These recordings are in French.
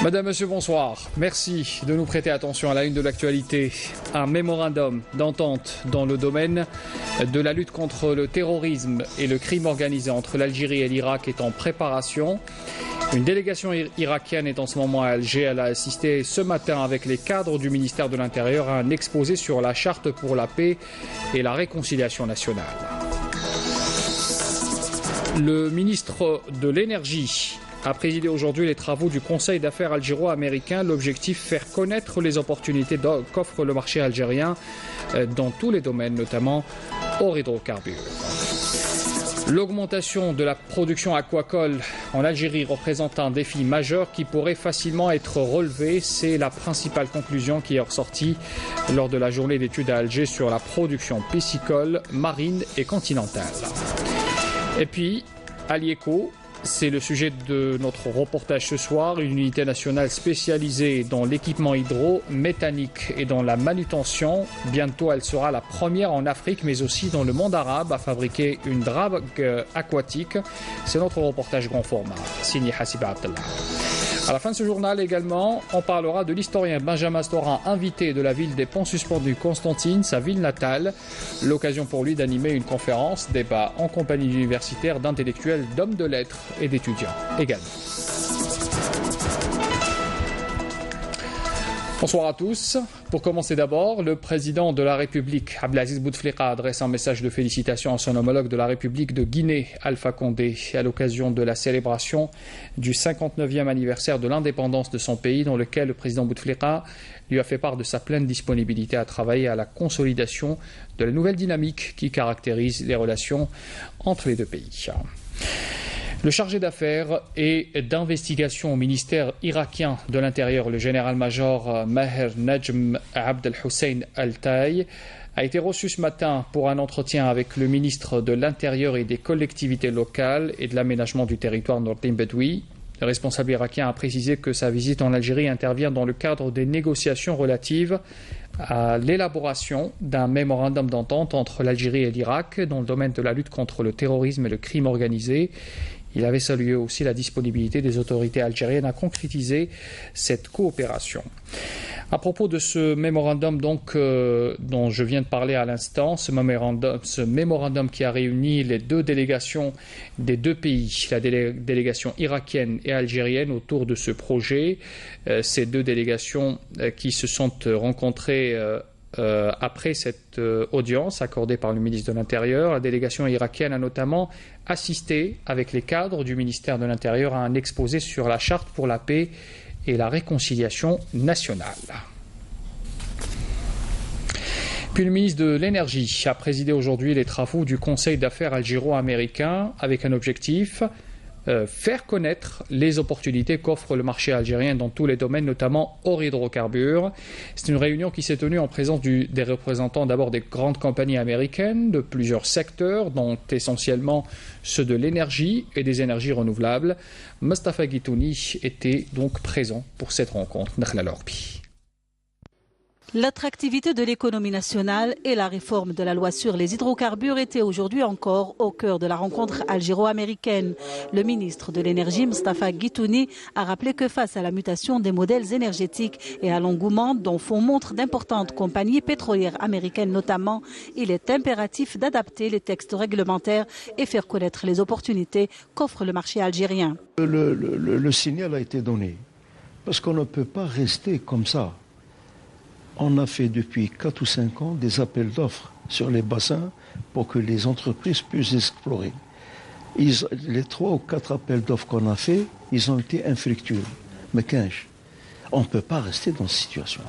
Madame, Monsieur, bonsoir. Merci de nous prêter attention à la une de l'actualité. Un mémorandum d'entente dans le domaine de la lutte contre le terrorisme et le crime organisé entre l'Algérie et l'Irak est en préparation. Une délégation irakienne est en ce moment à Alger. Elle a assisté ce matin avec les cadres du ministère de l'Intérieur à un exposé sur la charte pour la paix et la réconciliation nationale. Le ministre de l'Énergie a présidé aujourd'hui les travaux du Conseil d'affaires algéro-américain. L'objectif, faire connaître les opportunités qu'offre le marché algérien dans tous les domaines, notamment hors hydrocarbures. L'augmentation de la production aquacole en Algérie représente un défi majeur qui pourrait facilement être relevé. C'est la principale conclusion qui est ressortie lors de la journée d'études à Alger sur la production piscicole, marine et continentale. Et puis, à l'IECO, c'est le sujet de notre reportage ce soir. Une unité nationale spécialisée dans l'équipement hydro-mécanique et dans la manutention. Bientôt, elle sera la première en Afrique, mais aussi dans le monde arabe, à fabriquer une drague aquatique. C'est notre reportage grand format, signé Hassiba Abdallah. À la fin de ce journal également, on parlera de l'historien Benjamin Storin, invité de la ville des Ponts Suspendus Constantine, sa ville natale. L'occasion pour lui d'animer une conférence, débat en compagnie d'universitaires, d'intellectuels, d'hommes de lettres et d'étudiants également. Bonsoir à tous. Pour commencer d'abord, le président de la République, Abdelaziz Bouteflika, adresse un message de félicitations à son homologue de la République de Guinée, Alpha Condé, à l'occasion de la célébration du 59e anniversaire de l'indépendance de son pays, dans lequel le président Bouteflika lui a fait part de sa pleine disponibilité à travailler à la consolidation de la nouvelle dynamique qui caractérise les relations entre les deux pays. Le chargé d'affaires et d'investigation au ministère irakien de l'Intérieur, le général-major Maher Najm Abd al-Hussein Al-Taï, a été reçu ce matin pour un entretien avec le ministre de l'Intérieur et des collectivités locales et de l'aménagement du territoire Nordin Bedoui. Le responsable irakien a précisé que sa visite en Algérie intervient dans le cadre des négociations relatives à l'élaboration d'un mémorandum d'entente entre l'Algérie et l'Irak dans le domaine de la lutte contre le terrorisme et le crime organisé. Il avait salué aussi la disponibilité des autorités algériennes à concrétiser cette coopération. À propos de ce mémorandum dont je viens de parler à l'instant, ce mémorandum qui a réuni les deux délégations des deux pays, la délégation irakienne et algérienne autour de ce projet, ces deux délégations qui se sont rencontrées après cette audience accordée par le ministre de l'Intérieur. La délégation irakienne a notamment assisté avec les cadres du ministère de l'Intérieur à un exposé sur la charte pour la paix et la réconciliation nationale. Puis le ministre de l'Énergie a présidé aujourd'hui les travaux du Conseil d'affaires algéro-américain avec un objectif, faire connaître les opportunités qu'offre le marché algérien dans tous les domaines, notamment hors hydrocarbures. C'est une réunion qui s'est tenue en présence des représentants d'abord des grandes compagnies américaines de plusieurs secteurs, dont essentiellement ceux de l'énergie et des énergies renouvelables. Mustafa Guitouni était donc présent pour cette rencontre. L'attractivité de l'économie nationale et la réforme de la loi sur les hydrocarbures étaient aujourd'hui encore au cœur de la rencontre algéro-américaine. Le ministre de l'Énergie, Mustafa Guitouni, a rappelé que face à la mutation des modèles énergétiques et à l'engouement dont font montre d'importantes compagnies pétrolières américaines notamment, il est impératif d'adapter les textes réglementaires et faire connaître les opportunités qu'offre le marché algérien. Le signal a été donné parce qu'on ne peut pas rester comme ça. On a fait depuis 4 ou 5 ans des appels d'offres sur les bassins pour que les entreprises puissent explorer. Les 3 ou 4 appels d'offres qu'on a fait, ils ont été infructueux. Mais on ne peut pas rester dans cette situation.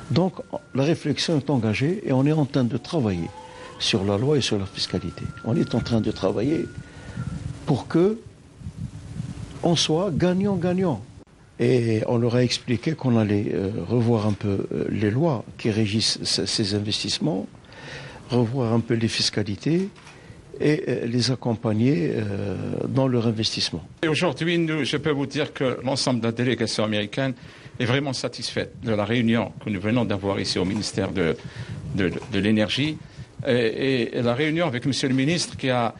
Donc la réflexion est engagée et on est en train de travailler sur la loi et sur la fiscalité. On est en train de travailler pour que on soit gagnant-gagnant. Et on leur a expliqué qu'on allait revoir un peu les lois qui régissent ces investissements, revoir un peu les fiscalités et les accompagner dans leur investissement. Aujourd'hui, je peux vous dire que l'ensemble de la délégation américaine est vraiment satisfaite de la réunion que nous venons d'avoir ici au ministère de l'Énergie et la réunion avec M. le ministre qui a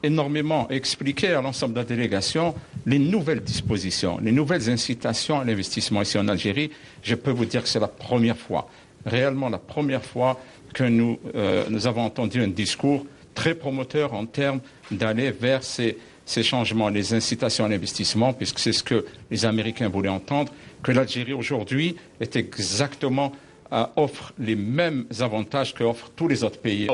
énormément expliqué à l'ensemble de la délégation les nouvelles dispositions, les nouvelles incitations à l'investissement ici en Algérie. Je peux vous dire que c'est la première fois, réellement la première fois que nous avons entendu un discours très promoteur en termes d'aller vers ces changements, les incitations à l'investissement, puisque c'est ce que les Américains voulaient entendre, que l'Algérie aujourd'hui est exactement offre les mêmes avantages qu'offrent tous les autres pays.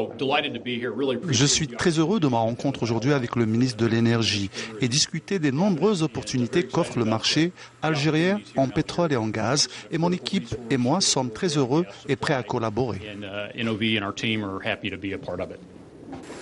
Je suis très heureux de ma rencontre aujourd'hui avec le ministre de l'Énergie et discuter des nombreuses opportunités qu'offre le marché algérien en pétrole et en gaz. Et mon équipe et moi sommes très heureux et prêts à collaborer.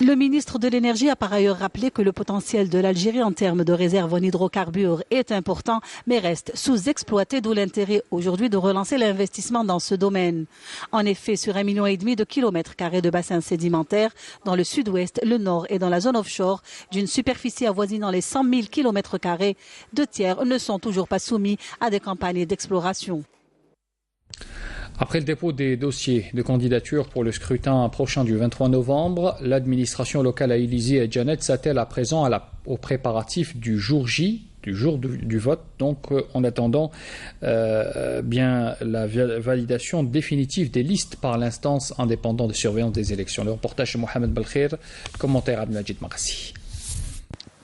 Le ministre de l'Énergie a par ailleurs rappelé que le potentiel de l'Algérie en termes de réserves en hydrocarbures est important, mais reste sous-exploité, d'où l'intérêt aujourd'hui de relancer l'investissement dans ce domaine. En effet, sur 1,5 million de kilomètres carrés de bassins sédimentaires, dans le sud-ouest, le nord et dans la zone offshore, d'une superficie avoisinant les 100 000 kilomètres carrés, 2 tiers ne sont toujours pas soumis à des campagnes d'exploration. Après le dépôt des dossiers de candidature pour le scrutin prochain du 23 novembre, l'administration locale à Illizi et Djanet s'attelle à présent aux préparatifs du jour J, du jour du vote, donc en attendant bien la validation définitive des listes par l'instance indépendante de surveillance des élections. Le reportage de Mohamed Belkhir, commentaire Abdelmajid Marassi.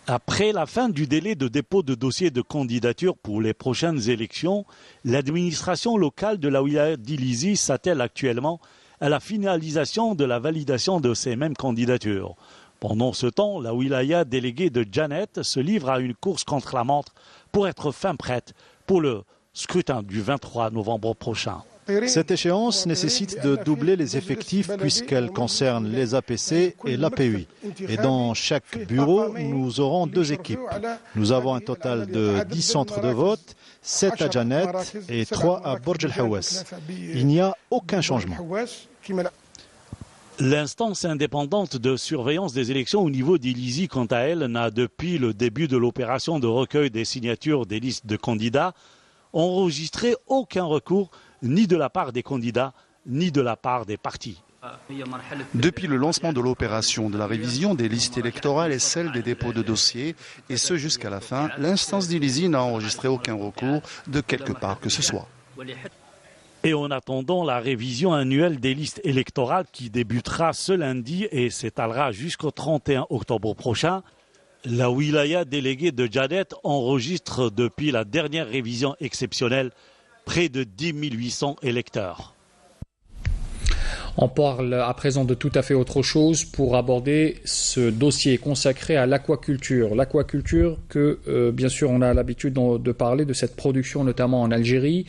Après la fin du délai de dépôt de dossiers de candidature pour les prochaines élections, l'administration locale de la wilaya d'Illizi s'attelle actuellement à la finalisation de la validation de ces mêmes candidatures. Pendant ce temps, la wilaya déléguée de Djanet se livre à une course contre la montre pour être fin prête pour le scrutin du 23 novembre prochain. Cette échéance nécessite de doubler les effectifs puisqu'elle concerne les APC et l'APUI. Et dans chaque bureau, nous aurons 2 équipes. Nous avons un total de 10 centres de vote, 7 à Djanet et 3 à Borj El Hawass. Il n'y a aucun changement. L'instance indépendante de surveillance des élections au niveau d'Illizi, quant à elle, n'a depuis le début de l'opération de recueil des signatures des listes de candidats enregistré aucun recours ni de la part des candidats, ni de la part des partis. Depuis le lancement de l'opération de la révision des listes électorales et celle des dépôts de dossiers, et ce jusqu'à la fin, l'instance d'Illizi n'a enregistré aucun recours de quelque part que ce soit. Et en attendant la révision annuelle des listes électorales qui débutera ce lundi et s'étalera jusqu'au 31 octobre prochain, la wilaya déléguée de Djanet enregistre depuis la dernière révision exceptionnelle près de 10 800 électeurs. On parle à présent de tout à fait autre chose pour aborder ce dossier consacré à l'aquaculture. L'aquaculture que, bien sûr, on a l'habitude de parler de cette production, notamment en Algérie,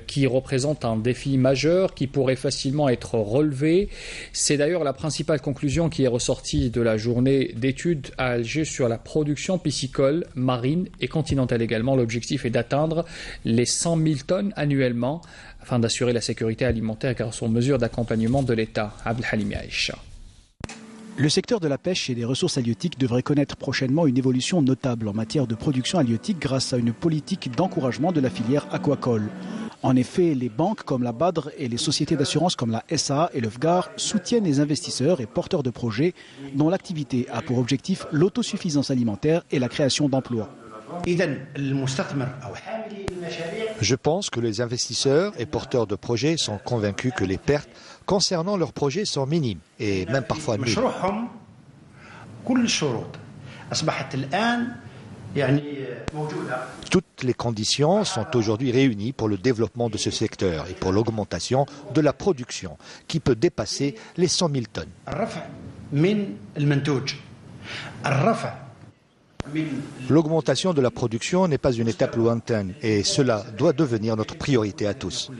qui représente un défi majeur, qui pourrait facilement être relevé. C'est d'ailleurs la principale conclusion qui est ressortie de la journée d'études à Alger sur la production piscicole, marine et continentale également. L'objectif est d'atteindre les 100 000 tonnes annuellement, afin d'assurer la sécurité alimentaire grâce aux mesures d'accompagnement de l'État. Abdelhalim Aïcha. Le secteur de la pêche et des ressources halieutiques devrait connaître prochainement une évolution notable en matière de production halieutique grâce à une politique d'encouragement de la filière aquacole. En effet, les banques comme la Badr et les sociétés d'assurance comme la SA et le FGAR soutiennent les investisseurs et porteurs de projets dont l'activité a pour objectif l'autosuffisance alimentaire et la création d'emplois. Je pense que les investisseurs et porteurs de projets sont convaincus que les pertes concernant leurs projets sont minimes et même parfois nulles. Toutes les conditions sont aujourd'hui réunies pour le développement de ce secteur et pour l'augmentation de la production qui peut dépasser les 100 000 tonnes. L'augmentation de la production n'est pas une étape lointaine et cela doit devenir notre priorité à tous.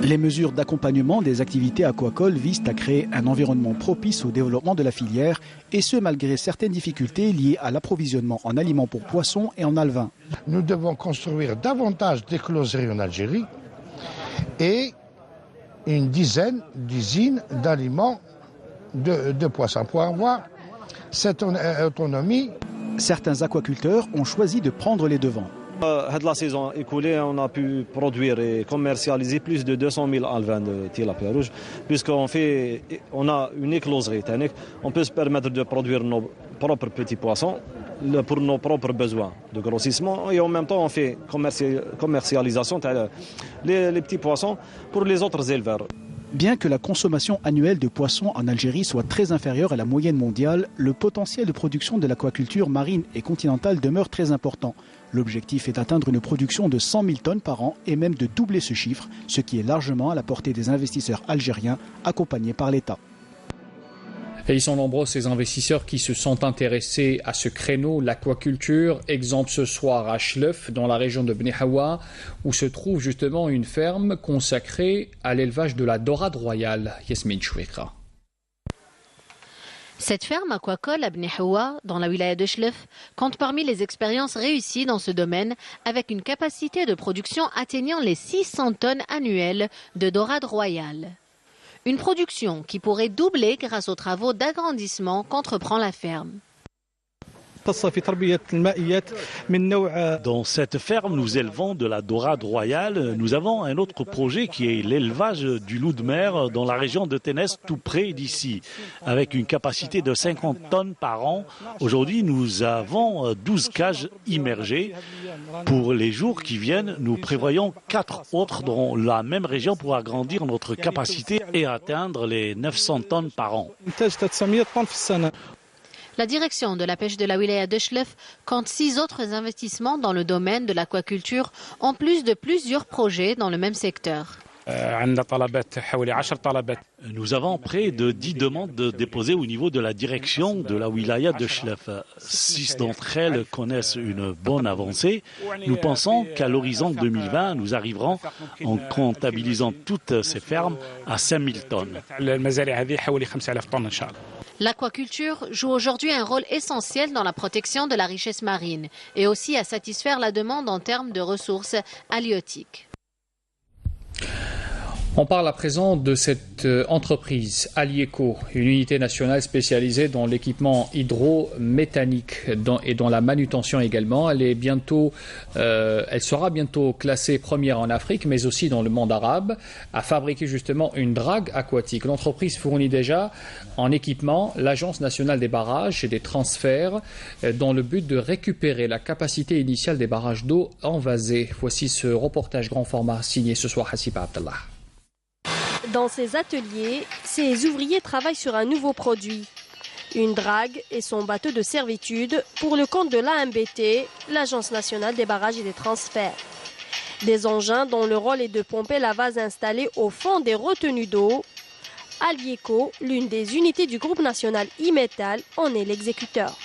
Les mesures d'accompagnement des activités aquacoles visent à créer un environnement propice au développement de la filière et ce malgré certaines difficultés liées à l'approvisionnement en aliments pour poissons et en alevins. Nous devons construire davantage d'écloseries en Algérie et une dizaine d'usines d'aliments de poissons pour avoir cette autonomie. Certains aquaculteurs ont choisi de prendre les devants. La saison écoulée, on a pu produire et commercialiser plus de 200 000 alevins de tilapia rouge, puisqu'on a une écloserie. On peut se permettre de produire nos propres petits poissons pour nos propres besoins de grossissement, et en même temps on fait commercialisation les petits poissons pour les autres éleveurs. Bien que la consommation annuelle de poissons en Algérie soit très inférieure à la moyenne mondiale, le potentiel de production de l'aquaculture marine et continentale demeure très important. L'objectif est d'atteindre une production de 100 000 tonnes par an et même de doubler ce chiffre, ce qui est largement à la portée des investisseurs algériens accompagnés par l'État. Et ils sont nombreux ces investisseurs qui se sont intéressés à ce créneau, l'aquaculture. Exemple ce soir à Chlef, dans la région de Beni Hawa, où se trouve justement une ferme consacrée à l'élevage de la dorade royale. Yasmine Chouekra. Cette ferme aquacole à Beni Hawa, dans la wilaya de Chlef, compte parmi les expériences réussies dans ce domaine, avec une capacité de production atteignant les 600 tonnes annuelles de dorade royale. Une production qui pourrait doubler grâce aux travaux d'agrandissement qu'entreprend la ferme. Dans cette ferme, nous élevons de la dorade royale. Nous avons un autre projet qui est l'élevage du loup de mer dans la région de Ténès, tout près d'ici, avec une capacité de 50 tonnes par an. Aujourd'hui, nous avons 12 cages immergées. Pour les jours qui viennent, nous prévoyons 4 autres dans la même région pour agrandir notre capacité et atteindre les 900 tonnes par an. La direction de la pêche de la wilaya de Chlef compte 6 autres investissements dans le domaine de l'aquaculture, en plus de plusieurs projets dans le même secteur. Nous avons près de 10 demandes déposées au niveau de la direction de la wilaya de Chlef. 6 d'entre elles connaissent une bonne avancée. Nous pensons qu'à l'horizon 2020, nous arriverons, en comptabilisant toutes ces fermes, à 5000 tonnes. L'aquaculture joue aujourd'hui un rôle essentiel dans la protection de la richesse marine et aussi à satisfaire la demande en termes de ressources halieutiques. On parle à présent de cette entreprise, Alieco, une unité nationale spécialisée dans l'équipement hydromécanique et dans la manutention également. Elle sera bientôt classée première en Afrique, mais aussi dans le monde arabe, à fabriquer justement une drague aquatique. L'entreprise fournit déjà en équipement l'Agence nationale des barrages et des transferts dans le but de récupérer la capacité initiale des barrages d'eau envasés. Voici ce reportage grand format signé ce soir Hassiba Abdallah. Dans ces ateliers, ces ouvriers travaillent sur un nouveau produit. Une drague et son bateau de servitude pour le compte de l'AMBT, l'Agence nationale des barrages et des transferts. Des engins dont le rôle est de pomper la vase installée au fond des retenues d'eau. Alieco, l'une des unités du groupe national IMETAL, en est l'exécuteur.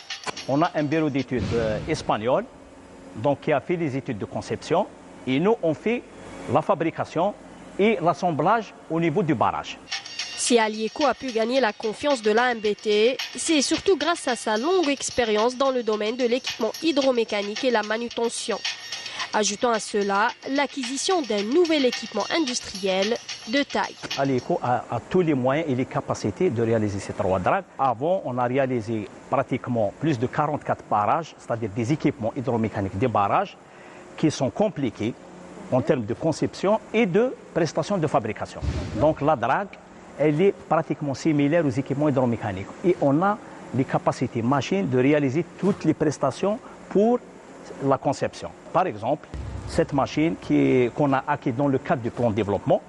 On a un bureau d'études espagnol qui a fait les études de conception et nous on fait la fabrication et l'assemblage au niveau du barrage. Si Alieco a pu gagner la confiance de l'AMBT, c'est surtout grâce à sa longue expérience dans le domaine de l'équipement hydromécanique et la manutention. Ajoutant à cela l'acquisition d'un nouvel équipement industriel de taille. Alieco a tous les moyens et les capacités de réaliser ces 3 dragues. Avant, on a réalisé pratiquement plus de 44 barrages, c'est-à-dire des équipements hydromécaniques, des barrages qui sont compliqués en termes de conception et de prestation de fabrication. Donc la drague, elle est pratiquement similaire aux équipements hydromécaniques. Et on a les capacités machines de réaliser toutes les prestations pour la conception. Par exemple, cette machine qu'on a acquise dans le cadre du plan de développement,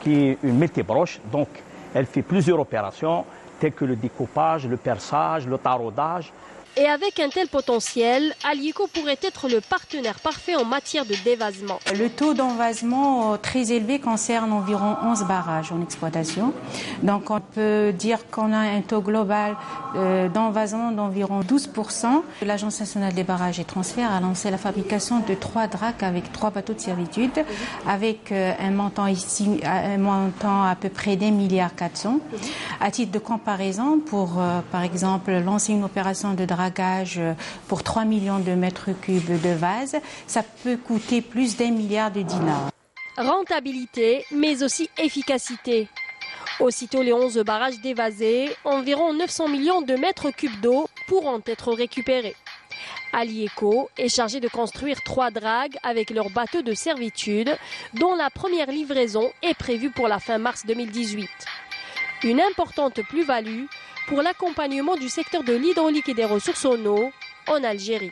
qui est une multibroche, donc elle fait plusieurs opérations, telles que le découpage, le perçage, le taraudage. Et avec un tel potentiel, Alieco pourrait être le partenaire parfait en matière de dévasement. Le taux d'envasement très élevé concerne environ 11 barrages en exploitation. Donc on peut dire qu'on a un taux global d'envasement d'environ 12%. L'Agence nationale des barrages et transferts a lancé la fabrication de 3 dragues avec 3 bateaux de servitude, avec un montant à peu près d'1,4 milliard. À titre de comparaison, pour par exemple lancer une opération de drague pour 3 millions de mètres cubes de vase, ça peut coûter plus d'1 milliard de dinars. Rentabilité, mais aussi efficacité. Aussitôt les 11 barrages dévasés, environ 900 millions de mètres cubes d'eau pourront être récupérés. Alieco est chargé de construire 3 dragues avec leurs bateaux de servitude, dont la première livraison est prévue pour la fin mars 2018. Une importante plus-value pour l'accompagnement du secteur de l'hydraulique et des ressources en eau en Algérie.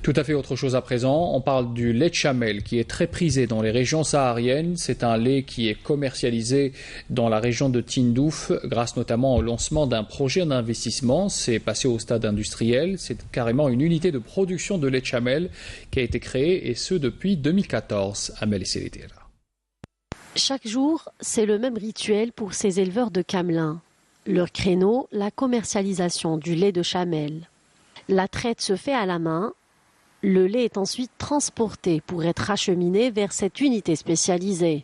Tout à fait autre chose à présent, on parle du lait de chamel qui est très prisé dans les régions sahariennes. C'est un lait qui est commercialisé dans la région de Tindouf grâce notamment au lancement d'un projet d'investissement. C'est passé au stade industriel, c'est carrément une unité de production de lait de chamel qui a été créée et ce depuis 2014. Amel Esselitera. Chaque jour, c'est le même rituel pour ces éleveurs de camelins. Leur créneau, la commercialisation du lait de chamel. La traite se fait à la main. Le lait est ensuite transporté pour être acheminé vers cette unité spécialisée.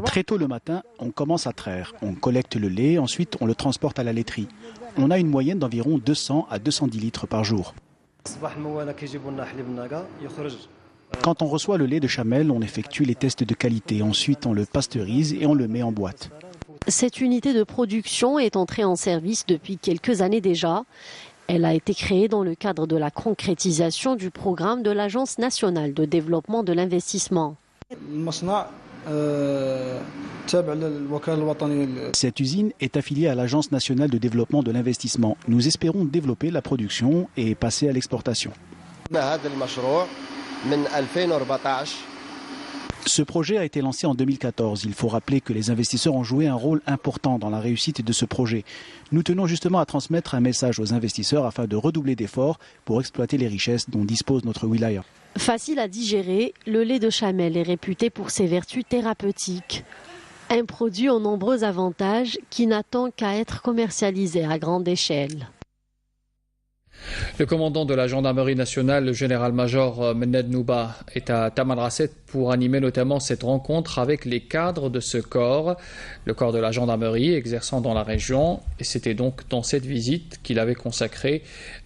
Très tôt le matin, on commence à traire. On collecte le lait, ensuite on le transporte à la laiterie. On a une moyenne d'environ 200 à 210 litres par jour. Quand on reçoit le lait de chamel, on effectue les tests de qualité. Ensuite, on le pasteurise et on le met en boîte. Cette unité de production est entrée en service depuis quelques années déjà. Elle a été créée dans le cadre de la concrétisation du programme de l'Agence nationale de développement de l'investissement. Cette usine est affiliée à l'Agence nationale de développement de l'investissement. Nous espérons développer la production et passer à l'exportation. Ce projet a été lancé en 2014. Il faut rappeler que les investisseurs ont joué un rôle important dans la réussite de ce projet. Nous tenons justement à transmettre un message aux investisseurs afin de redoubler d'efforts pour exploiter les richesses dont dispose notre wilaya. Facile à digérer, le lait de chamel est réputé pour ses vertus thérapeutiques. Un produit aux nombreux avantages qui n'attend qu'à être commercialisé à grande échelle. Le commandant de la gendarmerie nationale, le général-major Mennad Nouba, est à Tamanrasset pour animer notamment cette rencontre avec les cadres de ce corps, le corps de la gendarmerie exerçant dans la région. Et c'était donc dans cette visite qu'il avait consacré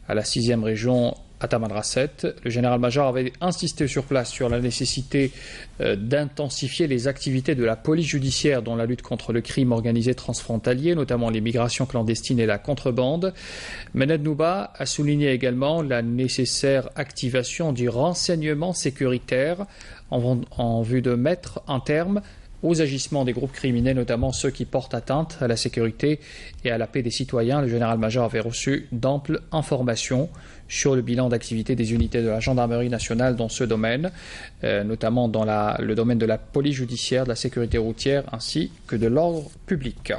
à la 6e région à Tamanrasset. Le général-major avait insisté sur place sur la nécessité d'intensifier les activités de la police judiciaire dans la lutte contre le crime organisé transfrontalier, notamment les migrations clandestines et la contrebande. Mennad Nouba a souligné également la nécessaire activation du renseignement sécuritaire en vue de mettre un terme aux agissements des groupes criminels, notamment ceux qui portent atteinte à la sécurité et à la paix des citoyens. Le général-major avait reçu d'amples informations sur le bilan d'activité des unités de la gendarmerie nationale dans ce domaine, notamment dans le domaine de la police judiciaire, de la sécurité routière ainsi que de l'ordre public.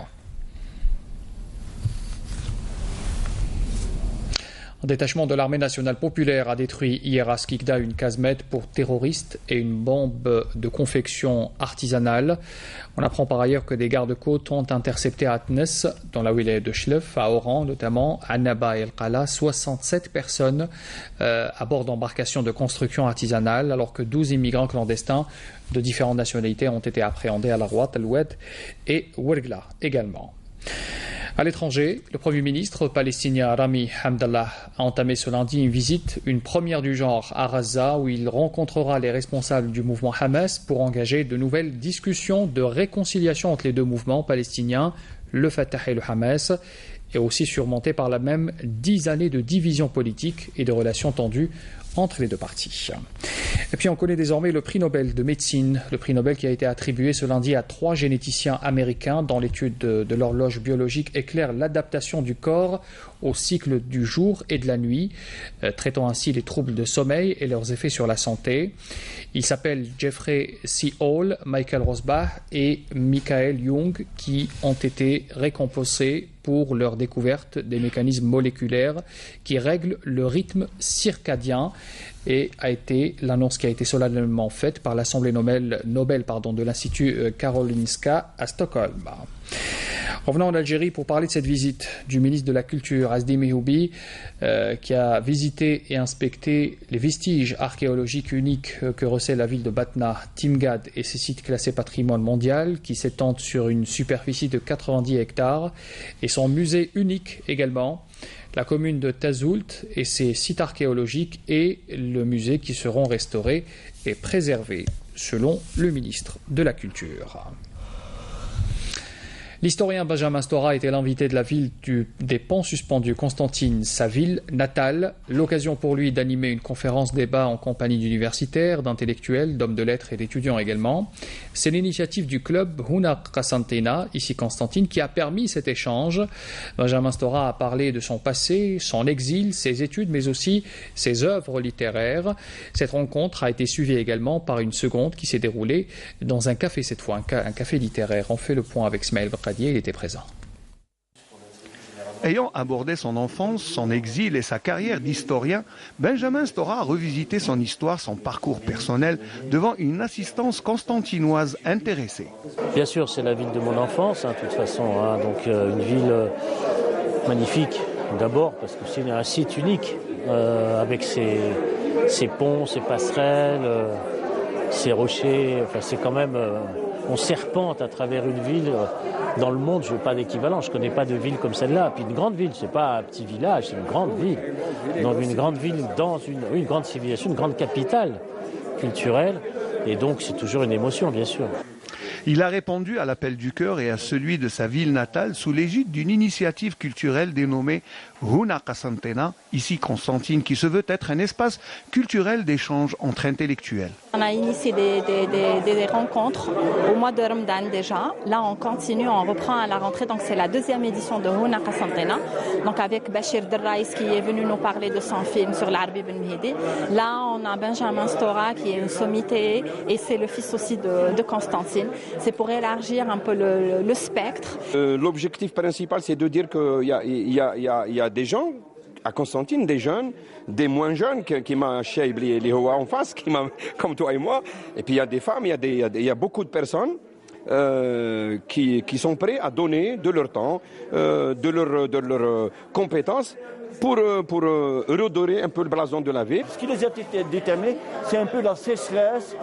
Un détachement de l'armée nationale populaire a détruit hier à Skikda une casemate pour terroristes et une bombe de confection artisanale. On apprend par ailleurs que des gardes-côtes ont intercepté à Tnes, dans la wilaya de Chlef, à Oran notamment, à Naba et El-Qala, 67 personnes à bord d'embarcations de construction artisanale, alors que 12 immigrants clandestins de différentes nationalités ont été appréhendés à la Rouat, Al-Oued et Ouergla également. À l'étranger, le Premier ministre palestinien Rami Hamdallah a entamé ce lundi une première du genre à Gaza où il rencontrera les responsables du mouvement Hamas pour engager de nouvelles discussions de réconciliation entre les deux mouvements palestiniens, le Fatah et le Hamas, et aussi surmonté par la même 10 années de division politique et de relations tendues entre les deux parties. Et puis on connaît désormais le prix Nobel de médecine, le prix Nobel qui a été attribué ce lundi à 3 généticiens américains dont l'étude de l'horloge biologique éclaire l'adaptation du corps au cycle du jour et de la nuit, traitant ainsi les troubles de sommeil et leurs effets sur la santé. Ils s'appellent Jeffrey C. Hall, Michael Rosbach et Michael Young qui ont été récompensés pour leur découverte des mécanismes moléculaires qui règlent le rythme circadien et a été l'annonce qui a été solennellement faite par l'Assemblée Nobel de l'Institut Karolinska à Stockholm. Revenons en Algérie pour parler de cette visite du ministre de la Culture, Asdi Mehoubi, qui a visité et inspecté les vestiges archéologiques uniques que recèle la ville de Batna, Timgad et ses sites classés patrimoine mondial qui s'étendent sur une superficie de 90 hectares et son musée unique également, la commune de Tazoult et ses sites archéologiques et le musée qui seront restaurés et préservés selon le ministre de la Culture. L'historien Benjamin Stora était l'invité de la ville des ponts suspendus, Constantine, sa ville natale. L'occasion pour lui d'animer une conférence-débat en compagnie d'universitaires, d'intellectuels, d'hommes de lettres et d'étudiants également. C'est l'initiative du club Huna Qasantena, ici Constantine, qui a permis cet échange. Benjamin Stora a parlé de son passé, son exil, ses études, mais aussi ses œuvres littéraires. Cette rencontre a été suivie également par une seconde qui s'est déroulée dans un café cette fois, un café littéraire. On fait le point avec Smaïl Bradier, il était présent. Ayant abordé son enfance, son exil et sa carrière d'historien, Benjamin Stora a revisité son histoire, son parcours personnel devant une assistance constantinoise intéressée. Bien sûr, c'est la ville de mon enfance, de toute façon. Donc une ville magnifique d'abord parce que c'est un site unique avec ses ponts, ses passerelles, ses rochers. Enfin, c'est quand même... on serpente à travers une ville. Dans le monde, je n'ai pas d'équivalent. Je ne connais pas de ville comme celle-là. Puis une grande ville, ce n'est pas un petit village, c'est une grande ville. Donc une grande ville dans une grande civilisation, une grande capitale culturelle. Et donc c'est toujours une émotion, bien sûr. Il a répondu à l'appel du cœur et à celui de sa ville natale sous l'égide d'une initiative culturelle dénommée Huna Qasantena, ici Constantine, qui se veut être un espace culturel d'échange entre intellectuels. On a initié des rencontres au mois de Ramadan déjà. Là, on continue, on reprend à la rentrée. Donc, c'est la deuxième édition de Huna Qasantena. Donc, avec Bachir Derraïs qui est venu nous parler de son film sur l'Arbi Ben Mehdi. Là, on a Benjamin Stora qui est une sommité et c'est le fils aussi de Constantine. C'est pour élargir un peu le spectre. L'objectif principal, c'est de dire qu'il y a des gens à Constantine, des jeunes, des moins jeunes qui m'a chéri les Hoa en face, comme toi et moi. Et puis il y a des femmes, il y a beaucoup de personnes qui sont prêts à donner de leur temps, de leurs compétences pour redorer un peu le blason de la ville. Ce qui les a déterminés, c'est un peu la sécheresse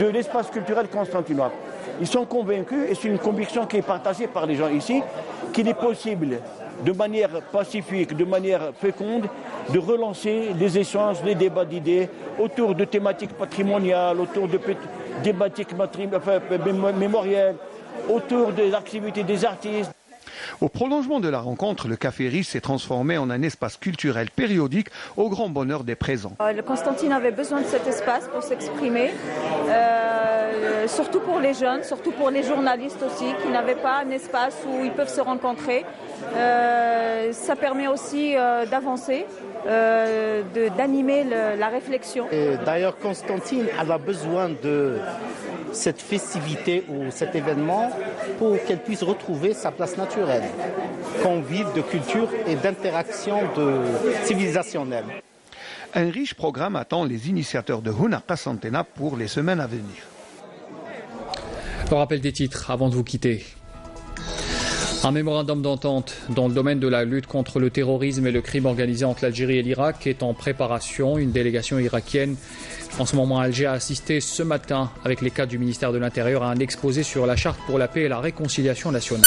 de l'espace culturel constantinois. Ils sont convaincus, et c'est une conviction qui est partagée par les gens ici, qu'il est possible, de manière pacifique, de manière féconde, de relancer les échanges, les débats d'idées autour de thématiques patrimoniales, autour de thématiques mémorielles, autour des activités des artistes. Au prolongement de la rencontre, le Café Riche s'est transformé en un espace culturel périodique au grand bonheur des présents. Le Constantine avait besoin de cet espace pour s'exprimer, surtout pour les jeunes, surtout pour les journalistes aussi, qui n'avaient pas un espace où ils peuvent se rencontrer. Ça permet aussi d'avancer, d'animer la réflexion. D'ailleurs, Constantine elle a besoin de cette festivité ou cet événement pour qu'elle puisse retrouver sa place naturelle, convive de culture et d'interaction civilisationnelle. Un riche programme attend les initiateurs de Huna Qasantena pour les semaines à venir. Le rappel des titres avant de vous quitter. Un mémorandum d'entente dans le domaine de la lutte contre le terrorisme et le crime organisé entre l'Algérie et l'Irak est en préparation. Une délégation irakienne en ce moment à Alger a assisté ce matin avec les cadres du ministère de l'Intérieur à un exposé sur la charte pour la paix et la réconciliation nationale.